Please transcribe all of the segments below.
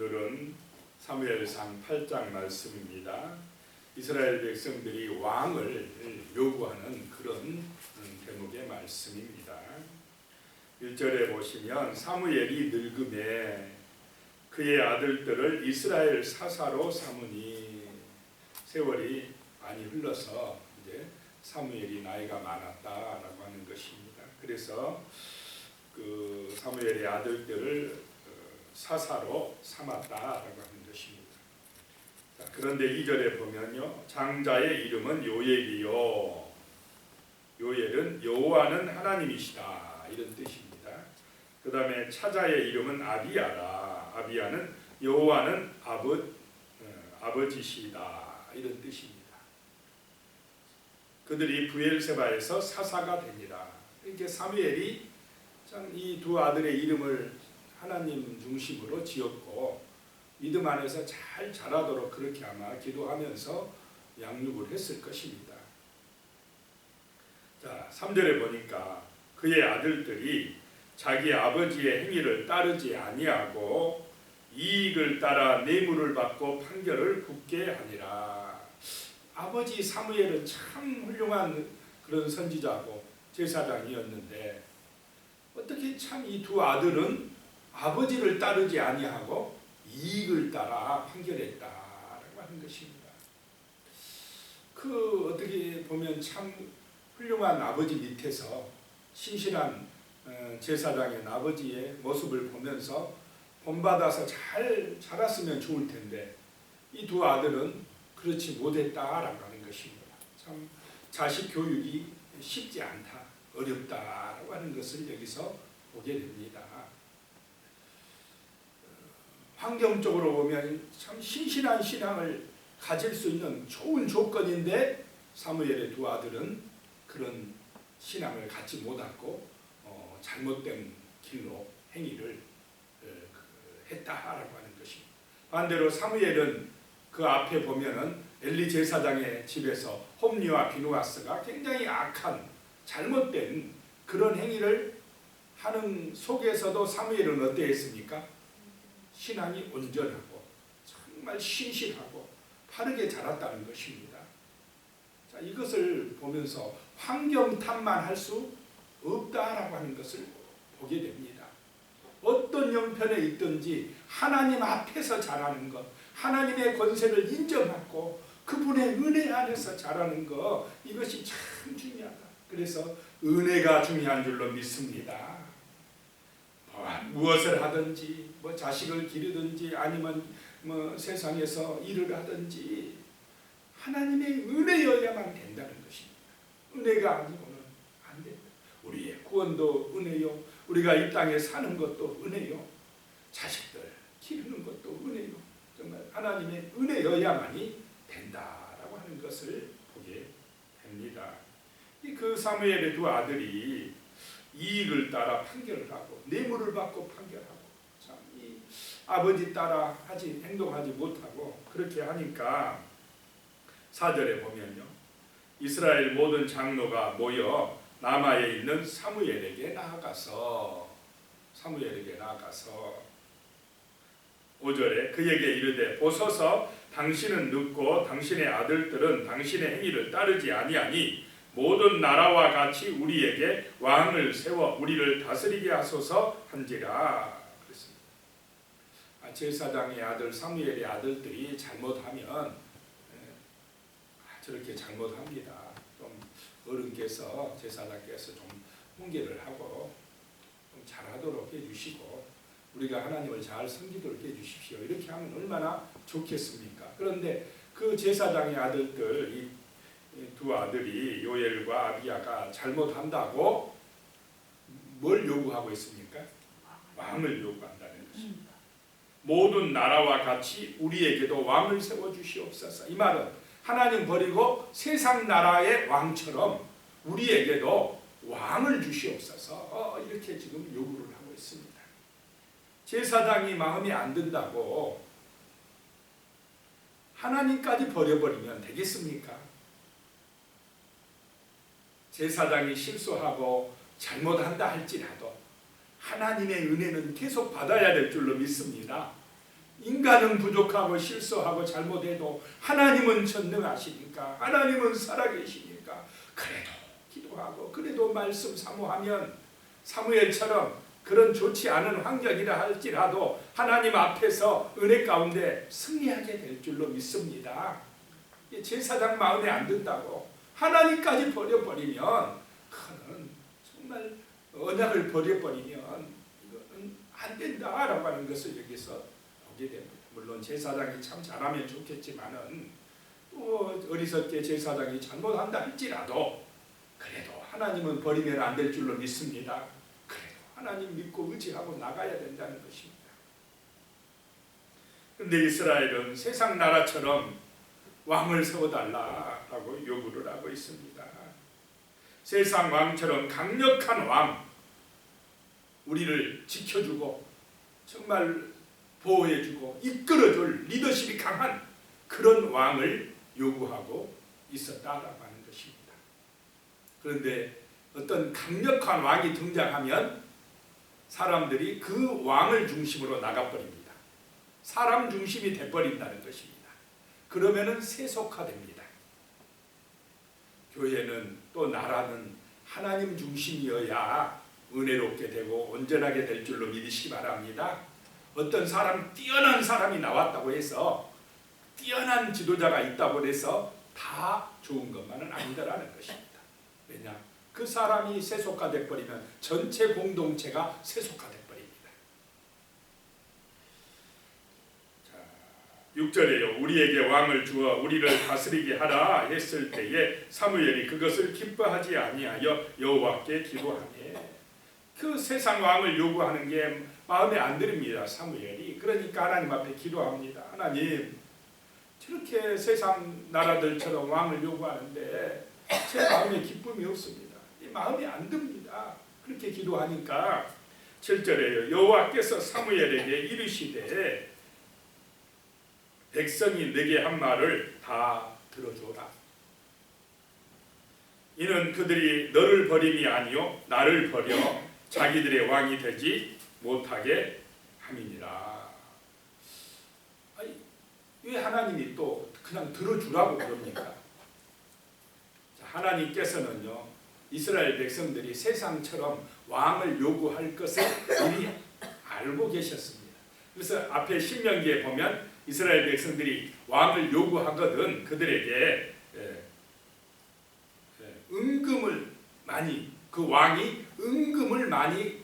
오늘은 사무엘상 8장 말씀입니다. 이스라엘 백성들이 왕을 요구하는 그런 대목의 말씀입니다. 1절에 보시면 사무엘이 늙음에 그의 아들들을 이스라엘 사사로 삼으니, 세월이 많이 흘러서 이제 사무엘이 나이가 많았다라고 하는 것입니다. 그래서 그 사무엘의 아들들을 사사로 삼았다라고 하는 것입니다. 자, 그런데 2절에 보면요, 장자의 이름은 요엘이요, 요엘은 여호와는 하나님이시다 이런 뜻입니다. 그 다음에 차자의 이름은 아비야라, 아비야는 여호와는 아버지시다 이런 뜻입니다. 그들이 브엘세바에서 사사가 됩니다. 이렇게 사무엘이 참 이 두 아들의 이름을 하나님 중심으로 지었고 믿음 안에서 잘 자라도록 그렇게 아마 기도하면서 양육을 했을 것입니다. 자, 3절에 보니까 그의 아들들이 자기 아버지의 행위를 따르지 아니하고 이익을 따라 뇌물을 받고 판결을 굽게 하니라. 아버지 사무엘은 참 훌륭한 그런 선지자고 제사장이었는데 어떻게 참 이 두 아들은 아버지를 따르지 아니하고 이익을 따라 판결했다라고 하는 것입니다. 그 어떻게 보면 참 훌륭한 아버지 밑에서 신실한 제사장의 아버지의 모습을 보면서 본받아서 잘 자랐으면 좋을 텐데 이 두 아들은 그렇지 못했다라고 하는 것입니다. 참 자식 교육이 쉽지 않다, 어렵다라고 하는 것을 여기서 보게 됩니다. 환경적으로 보면 참 신실한 신앙을 가질 수 있는 좋은 조건인데 사무엘의 두 아들은 그런 신앙을 갖지 못하고 잘못된 길로 행위를 했다라고 하는 것입니다. 반대로 사무엘은 그 앞에 보면은 엘리 제사장의 집에서 홈리와 비누아스가 굉장히 악한 잘못된 그런 행위를 하는 속에서도 사무엘은 어떠했습니까? 신앙이 온전하고 정말 신실하고 바르게 자랐다는 것입니다. 자, 이것을 보면서 환경 탓만 할 수 없다라고 하는 것을 보게 됩니다. 어떤 형편에 있든지 하나님 앞에서 자라는 것, 하나님의 권세를 인정하고 그분의 은혜 안에서 자라는 것, 이것이 참 중요하다. 그래서 은혜가 중요한 줄로 믿습니다. 무엇을 하든지 자식을 기르든지 아니면 세상에서 일을 하든지 하나님의 은혜여야만 된다는 것입니다. 은혜가 아니고는 안 된다. 우리의 구원도 은혜요, 우리가 이 땅에 사는 것도 은혜요, 자식들 기르는 것도 은혜요, 정말 하나님의 은혜여야만이 된다라고 하는 것을 보게 됩니다. 그 사무엘의 두 아들이 이익을 따라 판결을 하고 뇌물을 받고 판결하고 참 이 아버지 따라 행동하지 못하고 그렇게 하니까 4절에 보면요, 이스라엘 모든 장로가 모여 라마에 있는 사무엘에게 나아가서 5절에 그에게 이르되 보소서 당신은 늙고 당신의 아들들은 당신의 행위를 따르지 아니하니 모든 나라와 같이 우리에게 왕을 세워 우리를 다스리게 하소서 한지라 그랬습니다. 제사장의 아들 사무엘의 아들들이 잘못하면 저렇게 잘못합니다. 좀 어른께서 제사장께서 좀 훈계를 하고 좀 잘하도록 해주시고 우리가 하나님을 잘 섬기도록 해주십시오. 이렇게 하면 얼마나 좋겠습니까? 그런데 그 제사장의 아들들 이 두 아들이 요엘과 아비야가 잘못한다고 뭘 요구하고 있습니까? 왕을 요구한다는 것입니다. 모든 나라와 같이 우리에게도 왕을 세워주시옵소서. 이 말은 하나님 버리고 세상 나라의 왕처럼 우리에게도 왕을 주시옵소서, 이렇게 지금 요구를 하고 있습니다. 제사장이 마음에 안 든다고 하나님까지 버려버리면 되겠습니까? 제사장이 실수하고 잘못한다 할지라도 하나님의 은혜는 계속 받아야 될 줄로 믿습니다. 인간은 부족하고 실수하고 잘못해도 하나님은 전능하시니까, 하나님은 살아계시니까 그래도 기도하고 그래도 말씀 사모하면 사무엘처럼 그런 좋지 않은 환경이라 할지라도 하나님 앞에서 은혜 가운데 승리하게 될 줄로 믿습니다. 제사장 마음에 안 든다고 하나님까지 버려버리면, 그는 정말 언약을 버려버리면 이거는 안 된다라고 하는 것을 여기서 보게 됩니다. 물론 제사장이 참 잘하면 좋겠지만은 또 어리석게 제사장이 잘못한다 할지라도 그래도 하나님은 버리면 안 될 줄로 믿습니다. 그래도 하나님 믿고 의지하고 나가야 된다는 것입니다. 그런데 이스라엘은 세상 나라처럼 왕을 세워달라라고 요구를 하고 있습니다. 세상 왕처럼 강력한 왕, 우리를 지켜주고 정말 보호해주고 이끌어줄 리더십이 강한 그런 왕을 요구하고 있었다라고 하는 것입니다. 그런데 어떤 강력한 왕이 등장하면 사람들이 그 왕을 중심으로 나가버립니다. 사람 중심이 돼버린다는 것입니다. 그러면은 세속화됩니다. 교회는 또 나라는 하나님 중심이어야 은혜롭게 되고 온전하게 될 줄로 믿으시기 바랍니다. 어떤 사람, 뛰어난 사람이 나왔다고 해서, 뛰어난 지도자가 있다고 해서 다 좋은 것만은 아니다라는 것입니다. 왜냐? 그 사람이 세속화돼 버리면 전체 공동체가 세속화돼 버립니다. 6절에요. 우리에게 왕을 주어 우리를 다스리게 하라 했을 때에 사무엘이 그것을 기뻐하지 아니하여 여호와께 기도하네. 그 세상 왕을 요구하는 게 마음에 안 듭니다. 사무엘이. 그러니까 하나님 앞에 기도합니다. 하나님, 저렇게 세상 나라들처럼 왕을 요구하는데 제 마음에 기쁨이 없습니다. 마음에 안 듭니다. 그렇게 기도하니까 7절에요. 여호와께서 사무엘에게 이르시되 백성이 내게 한 말을 다 들어줘라. 이는 그들이 너를 버림이 아니요 나를 버려 자기들의 왕이 되지 못하게 함이니라. 아니, 왜 하나님이 또 그냥 들어주라고 그럽니까? 하나님께서는요, 이스라엘 백성들이 세상처럼 왕을 요구할 것을 이미 알고 계셨습니다. 그래서 앞에 신명기에 보면 이스라엘 백성들이 왕을 요구하거든 그들에게 은금을 많이, 그 왕이 은금을 많이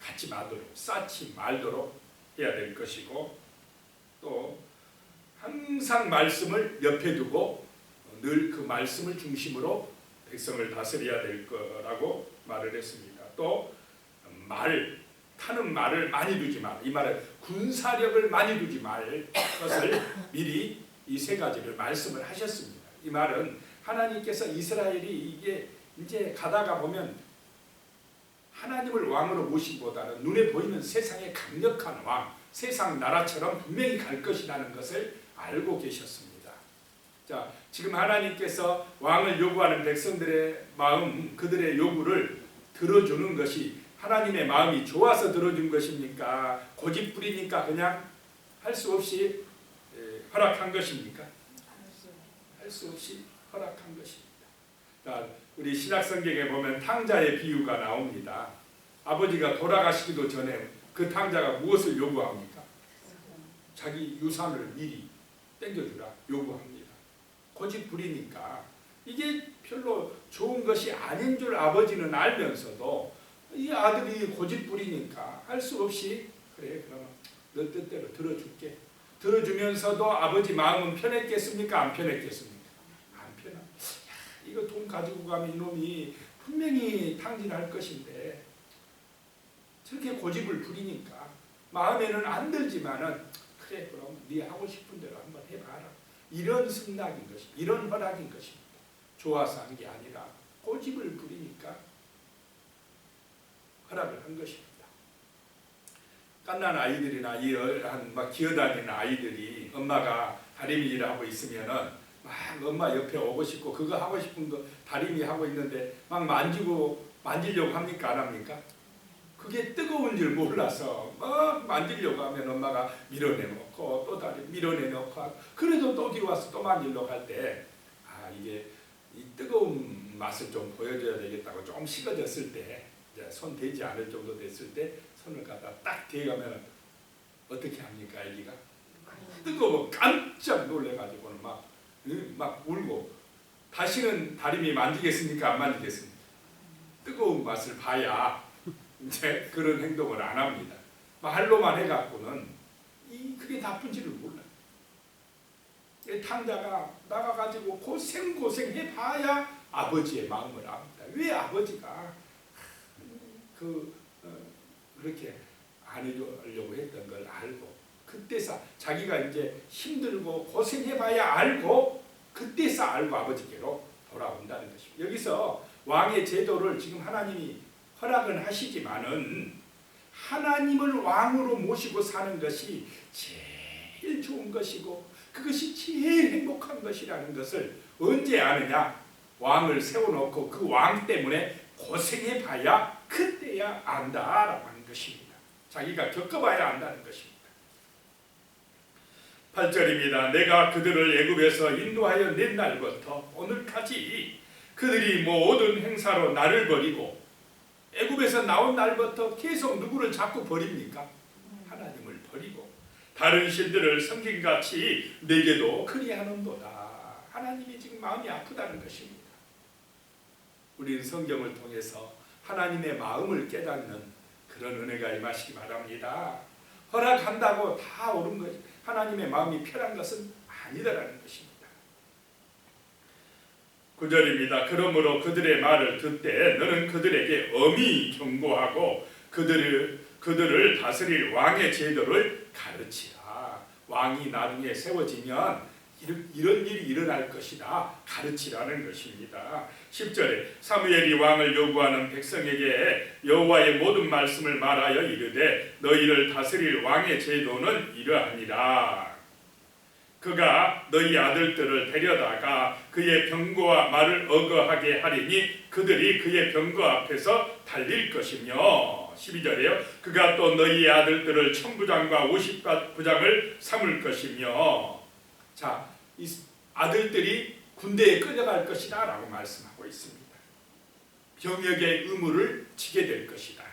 갖지 말도록, 쌓지 말도록 해야 될 것이고, 또 항상 말씀을 옆에 두고 늘 그 말씀을 중심으로 백성을 다스려야 될 거라고 말을 했습니다. 또 타는 말을 많이 두지 말, 이 말은 군사력을 많이 두지 말 것을 미리 이 세 가지를 말씀을 하셨습니다. 이 말은 하나님께서 이스라엘이 이게 이제 가다가 보면 하나님을 왕으로 모시기보다는 눈에 보이는 세상의 강력한 왕, 세상 나라처럼 분명히 갈 것이라는 것을 알고 계셨습니다. 자, 지금 하나님께서 왕을 요구하는 백성들의 마음, 그들의 요구를 들어주는 것이 하나님의 마음이 좋아서 들어준 것입니까? 고집부리니까 그냥 할 수 없이 허락한 것입니까? 할 수 없이 허락한 것입니다. 자, 우리 신약성경에 보면 탕자의 비유가 나옵니다. 아버지가 돌아가시기도 전에 그 탕자가 무엇을 요구합니까? 자기 유산을 미리 땡겨주라 요구합니다. 고집부리니까 이게 별로 좋은 것이 아닌 줄 아버지는 알면서도 이 아들이 고집부리니까 할 수 없이 그래 그러면 너 뜻대로 들어줄게. 들어주면서도 아버지 마음은 편했겠습니까? 안 편했겠습니까? 안 편하. 이거 돈 가지고 가면 이놈이 분명히 탕진할 것인데 저렇게 고집을 부리니까 마음에는 안 들지만은 그래 그럼 네 하고 싶은 대로 한번 해봐라. 이런 승낙인 것이, 이런 허락인 것입니다. 좋아서 한 게 아니라 고집을 부리니까 허락을 한 것입니다. 갓난 아이들이나 막 기어다니는 아이들이 엄마가 다리미 일을 하고 있으면은 막 엄마 옆에 오고 싶고 그거 하고 싶은 거 다리미 하고 있는데 막 만지려고 합니까? 안 합니까? 그게 뜨거운 줄 몰라서 막 만지려고 하면 엄마가 밀어내고 넣고 또 다리 밀어내 넣고 그래도 또 뒤로 와서 또 만들러 갈 때 이게 이 뜨거운 맛을 좀 보여줘야 되겠다고 좀 식어졌을 때 이제 손 대지 않을 정도 됐을 때 손을 갖다 딱 대가면 어떻게 합니까? 아기가 뜨거워 깜짝 놀래가지고는 막 울고 다시는 다리미 만지겠습니까? 안 만지겠습니까? 뜨거운 맛을 봐야 이제 그런 행동을 안 합니다. 말로만 해갖고는 그게 나쁜지를 몰라요. 탕자가 나가가지고 고생 해봐야 아버지의 마음을 압니다. 왜 아버지가 그렇게 안 해주려고 했던 걸 알고 그때서 자기가 이제 힘들고 고생해봐야 알고 그때서 알고 아버지께로 돌아온다는 것입니다. 여기서 왕의 제도를 지금 하나님이 허락은 하시지만은 하나님을 왕으로 모시고 사는 것이 제일 좋은 것이고 그것이 제일 행복한 것이라는 것을 언제 아느냐? 왕을 세워놓고 그 왕 때문에 고생해봐야 그때야 안다라고 하는 것입니다. 자기가 겪어봐야 안다는 것입니다. 8절입니다. 내가 그들을 애굽에서 인도하여 낸 날부터 오늘까지 그들이 모든 행사로 나를 버리고 애굽에서 나온 날부터 계속 누구를 자꾸 버립니까? 하나님을 버리고 다른 신들을 섬김같이 내게도 그리하는도다. 하나님이 지금 마음이 아프다는 것입니다. 우리는 성경을 통해서 하나님의 마음을 깨닫는 그런 은혜가 임하시기 바랍니다. 허락한다고 다 옳은 것이 하나님의 마음이 편한 것은 아니다라는 것입니다. 9절입니다. 그러므로 그들의 말을 듣되 너는 그들에게 엄히 경고하고 그들을 다스릴 왕의 제도를 가르치라. 왕이 나중에 세워지면 이런 일이 일어날 것이다. 가르치라는 것입니다. 10절에 사무엘이 왕을 요구하는 백성에게 여호와의 모든 말씀을 말하여 이르되 너희를 다스릴 왕의 제도는 이러하니라. 그가 너희 아들들을 데려다가 그의 병거와 말을 어거하게 하리니 그들이 그의 병거 앞에서 달릴 것이며 12절에요. 그가 또 너희 아들들을 천부장과 50부장을 삼을 것이며 자, 이 아들들이 군대에 끌려갈 것이다 라고 말씀하고 있습니다. 병역의 의무를 지게 될 것이다.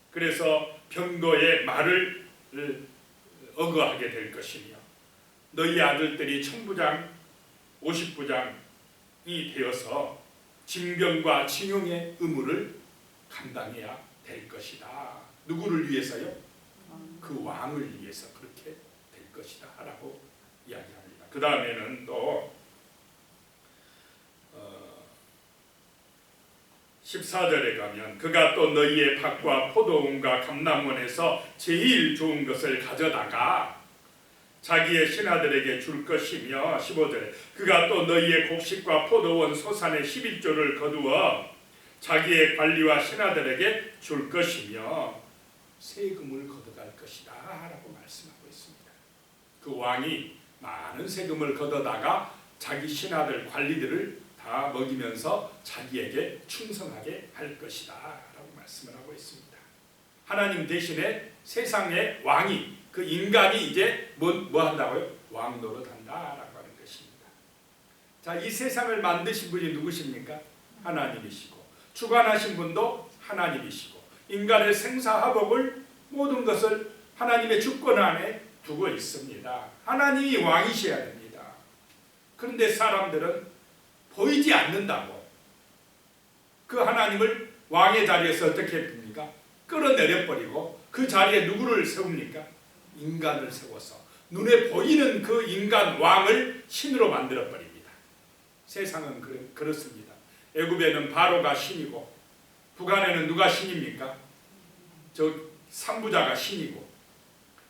그래서 병거의 말을 어거하게 될 것이며 너희 아들들이 천부장, 50부장이 되어서 징병과 징용의 의무를 감당해야 될 것이다. 누구를 위해서요? 그 왕을 위해서 그렇게 될 것이다 라고 이야기합니다. 그 다음에는 또 14절에 가면 그가 또 너희의 밭과 포도원과 감람원에서 제일 좋은 것을 가져다가 자기의 신하들에게 줄 것이며 15절에 그가 또 너희의 곡식과 포도원 소산의 11조를 거두어 자기의 관리와 신하들에게 줄 것이며 세금을 걷어갈 것이다 라고 말씀하고 있습니다. 그 왕이 많은 세금을 걷어다가 자기 신하들 관리들을 다 먹이면서 자기에게 충성하게 할 것이다 라고 말씀을 하고 있습니다. 하나님 대신에 세상의 왕이 그 인간이 이제 뭐 한다고요? 왕 노릇한다라고 하는 것입니다. 자, 이 세상을 만드신 분이 누구십니까? 하나님이시고 주관하신 분도 하나님이시고 인간의 생사화복을 모든 것을 하나님의 주권 안에 두고 있습니다. 하나님이 왕이셔야 됩니다. 그런데 사람들은 보이지 않는다고 그 하나님을 왕의 자리에서 어떻게 합니까? 끌어내려버리고 그 자리에 누구를 세웁니까? 인간을 세워서 눈에 보이는 그 인간 왕을 신으로 만들어버립니다. 세상은 그렇습니다. 애굽에는 바로가 신이고 북한에는 누가 신입니까? 저 삼부자가 신이고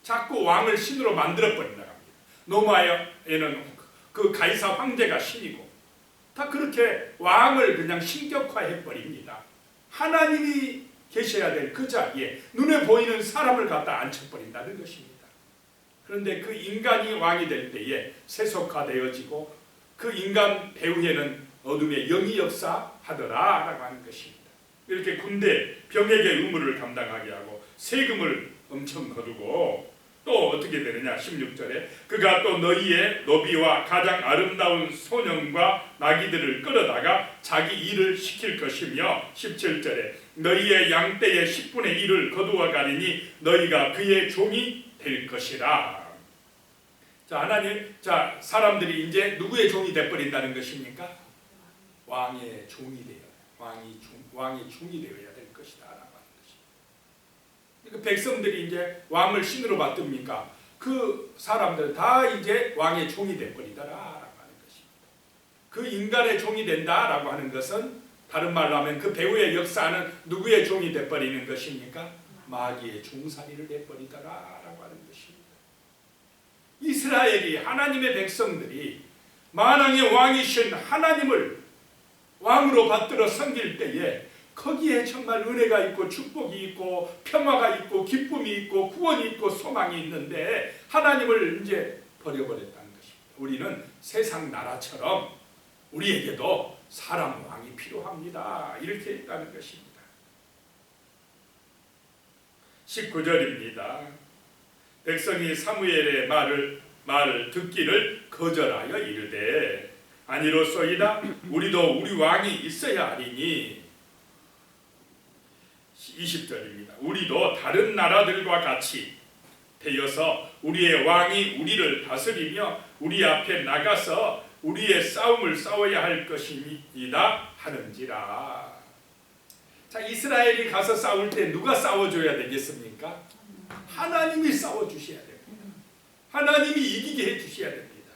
자꾸 왕을 신으로 만들어버린다고 합니다. 로마에는 그 가이사 황제가 신이고 다 그렇게 왕을 그냥 신격화해버립니다. 하나님이 계셔야 될 그 자리에 눈에 보이는 사람을 갖다 앉혀버린다는 것입니다. 그런데 그 인간이 왕이 될 때에 세속화되어지고 그 인간 배후에는 어둠의 영이 역사하더라라고 하는 것입니다. 이렇게 군대 병역의 의무를 감당하게 하고 세금을 엄청 거두고 또 어떻게 되느냐 16절에 그가 또 너희의 노비와 가장 아름다운 소년과 나귀들을 끌어다가 자기 일을 시킬 것이며 17절에 너희의 양떼의 10분의 1을 거두어 가리니 너희가 그의 종이 될 것이라. 자, 하나님, 자, 사람들이 이제 누구의 종이 되어버린다는 것입니까? 왕의 종이 되어야, 왕의 종이 되어야 될 것이다 라고 하는 것입니다. 그러니까 백성들이 이제 왕을 신으로 받듭니까? 그 사람들 다 이제 왕의 종이 되어버리더라 라고 하는 것입니다. 그 인간의 종이 된다라고 하는 것은 다른 말로 하면 그 배후의 역사는 누구의 종이 되어버리는 것입니까? 마귀의 종살이를 해버리더라 라고 하는 것입니다. 이스라엘이 하나님의 백성들이 만왕의 왕이신 하나님을 왕으로 받들어 섬길 때에 거기에 정말 은혜가 있고 축복이 있고 평화가 있고 기쁨이 있고 구원이 있고 소망이 있는데 하나님을 이제 버려버렸다는 것입니다. 우리는 세상 나라처럼 우리에게도 사람 왕이 필요합니다. 이렇게 했다는 것입니다. 19절입니다. 백성이 사무엘의 말을 듣기를 거절하여 이르되 아니로소이다 우리도 우리 왕이 있어야 하리니 20절입니다. 우리도 다른 나라들과 같이 되어서 우리의 왕이 우리를 다스리며 우리 앞에 나가서 우리의 싸움을 싸워야 할 것이니이다 하는지라. 자, 이스라엘이 가서 싸울 때 누가 싸워줘야 되겠습니까? 하나님이 싸워주셔야 됩니다. 하나님이 이기게 해주셔야 됩니다.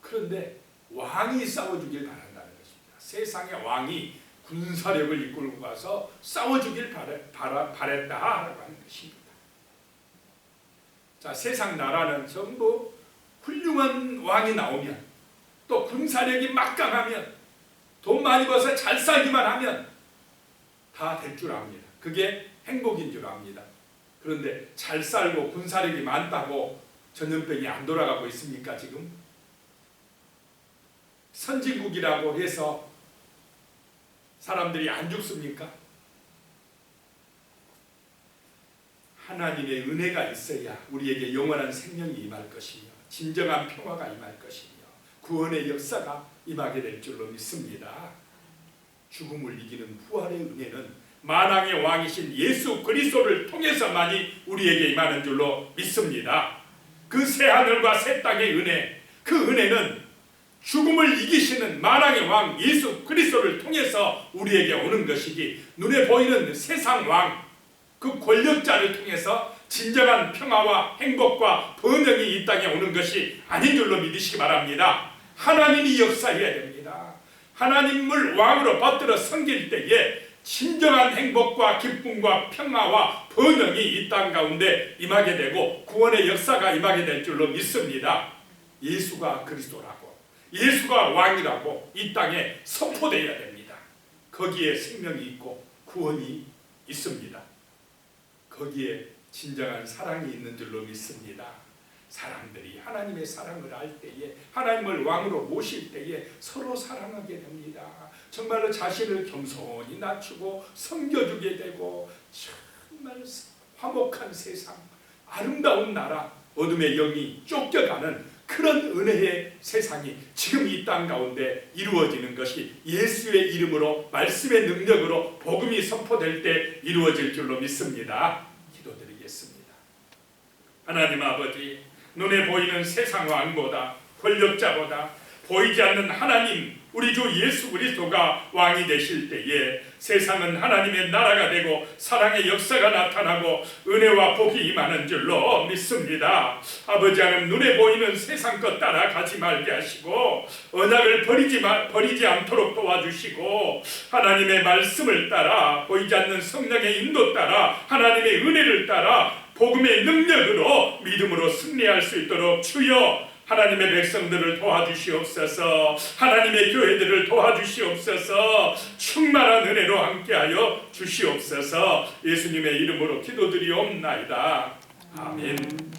그런데 왕이 싸워주길 바란다는 것입니다. 세상의 왕이 군사력을 이끌고 가서 싸워주길 바랬다라고 하는 것입니다. 자, 세상 나라는 전부 훌륭한 왕이 나오면 또 군사력이 막강하면 돈 많이 벌어서 잘 살기만 하면 다 될 줄 압니다. 그게 행복인 줄 압니다. 그런데 잘 살고 군사력이 많다고 전염병이 안 돌아가고 있습니까 지금? 선진국이라고 해서 사람들이 안 죽습니까? 하나님의 은혜가 있어야 우리에게 영원한 생명이 임할 것이며 진정한 평화가 임할 것이며 구원의 역사가 임하게 될 줄로 믿습니다. 죽음을 이기는 부활의 은혜는 만왕의 왕이신 예수 그리스도를 통해서만이 우리에게 임하는 줄로 믿습니다. 그 새하늘과 새 땅의 은혜, 그 은혜는 죽음을 이기시는 만왕의 왕 예수 그리스도를 통해서 우리에게 오는 것이기 눈에 보이는 세상 왕, 그 권력자를 통해서 진정한 평화와 행복과 번영이 이 땅에 오는 것이 아닌 줄로 믿으시기 바랍니다. 하나님이 역사해야 됩니다. 하나님을 왕으로 받들어 섬길 때에 진정한 행복과 기쁨과 평화와 번영이 이 땅 가운데 임하게 되고 구원의 역사가 임하게 될 줄로 믿습니다. 예수가 그리스도라고 예수가 왕이라고 이 땅에 선포되어야 됩니다. 거기에 생명이 있고 구원이 있습니다. 거기에 진정한 사랑이 있는 줄로 믿습니다. 사람들이 하나님의 사랑을 알 때에 하나님을 왕으로 모실 때에 서로 사랑하게 됩니다. 정말로 자신을 겸손히 낮추고 섬겨주게 되고 정말 화목한 세상, 아름다운 나라, 어둠의 영이 쫓겨가는 그런 은혜의 세상이 지금 이 땅 가운데 이루어지는 것이 예수의 이름으로 말씀의 능력으로 복음이 선포될 때 이루어질 줄로 믿습니다. 기도드리겠습니다. 하나님 아버지, 눈에 보이는 세상 왕보다 권력자보다 보이지 않는 하나님 우리 주 예수 그리스도가 왕이 되실 때에 세상은 하나님의 나라가 되고 사랑의 역사가 나타나고 은혜와 복이 임하는 줄로 믿습니다. 아버지 하나님, 눈에 보이는 세상 것 따라가지 말게 하시고 언약을 버리지 않도록 도와주시고 하나님의 말씀을 따라 보이지 않는 성령의 인도 따라 하나님의 은혜를 따라 복음의 능력으로 믿음으로 승리할 수 있도록 주여 하나님의 백성들을 도와주시옵소서. 하나님의 교회들을 도와주시옵소서. 충만한 은혜로 함께하여 주시옵소서. 예수님의 이름으로 기도드리옵나이다. 아멘.